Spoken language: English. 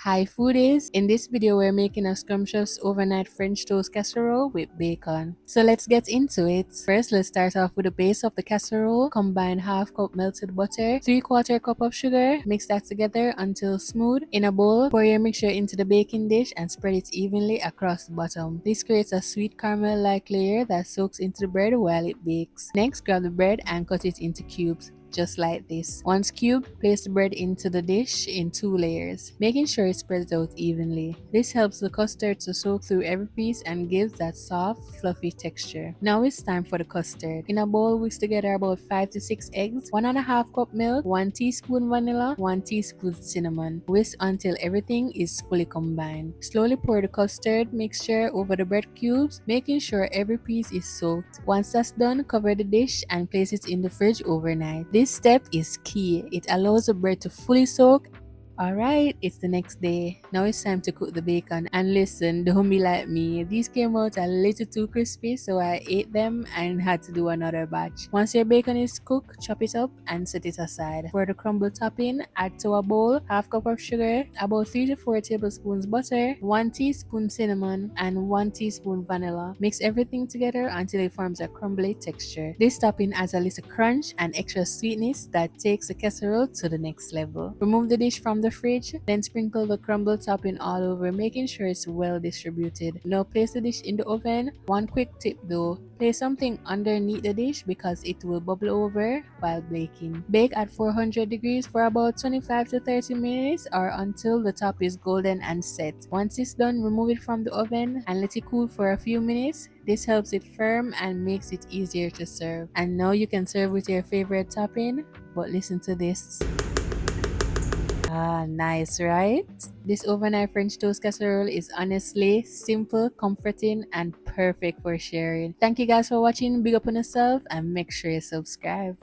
Hi foodies! In this video we're making a scrumptious overnight French toast casserole with bacon. So let's get into it. First, let's start off with the base of the casserole. Combine half cup melted butter, 3/4 cup of sugar, mix that together until smooth. In a bowl, pour your mixture into the baking dish and spread it evenly across the bottom. This creates a sweet caramel-like layer that soaks into the bread while it bakes. Next, grab the bread and cut it into cubes, just like this. Once cubed, place the bread into the dish in 2 layers, making sure it spreads out evenly. This helps the custard to soak through every piece and gives that soft, fluffy texture. Now it's time for the custard. In a bowl, whisk together about 5 to 6 eggs, 1.5 cup milk, 1 teaspoon vanilla, 1 teaspoon cinnamon. Whisk until everything is fully combined. Slowly pour the custard mixture over the bread cubes, making sure every piece is soaked. Once that's done, cover the dish and place it in the fridge overnight. This step is key. It allows the bread to fully soak. Alright, it's the next day. Now it's time to cook the bacon. And listen, don't be like me. These came out a little too crispy, so I ate them and had to do another batch. Once your bacon is cooked, chop it up and set it aside. For the crumble topping, add to a bowl half cup of sugar, about 3 to 4 tablespoons butter, 1 teaspoon cinnamon, and 1 teaspoon vanilla. Mix everything together until it forms a crumbly texture. This topping adds a little crunch and extra sweetness that takes the casserole to the next level. Remove the dish from the fridge, then sprinkle the crumble topping all over, making sure it's well distributed. Now place the dish in the oven. One quick tip though, place something underneath the dish because it will bubble over while baking. Bake at 400 degrees for about 25 to 30 minutes or until the top is golden and set. Once it's done, remove it from the oven and let it cool for a few minutes. This helps it firm and makes it easier to serve. And now you can serve with your favorite topping, but listen to this. Ah, nice, right? This overnight French toast casserole is honestly simple, comforting, and perfect for sharing. Thank you guys for watching. Big up on yourself and make sure you subscribe.